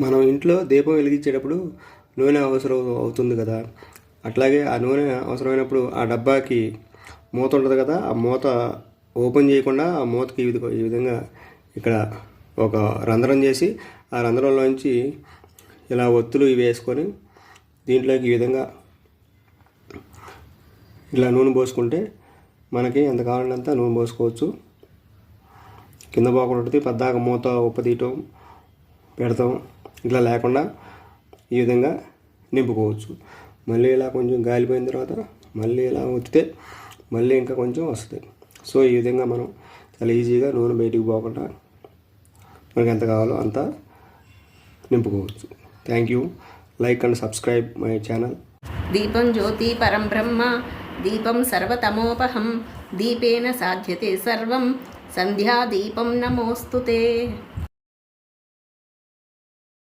మనం ఇంట్లో దీపం వెలిగించేటప్పుడు నూనె అవసరం అవుతుంది కదా. అట్లాగే ఆ నూనె అవసరమైనప్పుడు ఆ డబ్బాకి మూత ఉంటుంది కదా, ఆ మూత ఓపెన్ చేయకుండా ఆ మూతకి ఈ విధంగా ఇక్కడ ఒక రంధ్రం చేసి ఆ రంధ్రంలోంచి ఇలా ఒత్తులు ఇవి వేసుకొని దీంట్లోకి ఈ విధంగా ఇలా నూనె పోసుకుంటే మనకి ఎంత కావాలంత నూనె పోసుకోవచ్చు. కింద పోకుండా ఉంటుంది, పద్దాక మూత ఉప్పతీయటం పెడతాం ఇట్లా లేకుండా ఈ విధంగా నింపుకోవచ్చు. మళ్ళీ ఇలా కొంచెం గాలిపోయిన తర్వాత మళ్ళీ ఇలా ఒత్తితే మళ్ళీ ఇంకా కొంచెం వస్తుంది. సో ఈ విధంగా మనం చాలా ఈజీగా నూనె బయటికి పోకుండా మనకి ఎంత కావాలో అంత నింపుకోవచ్చు. Thank you. Like and subscribe my channel. దీపం జ్యోతి పరం బ్రహ్మ దీపం సర్వతమోపహం దీపేన సాధ్యతే సర్వం సంధ్యాదీపం నమోస్తుతే.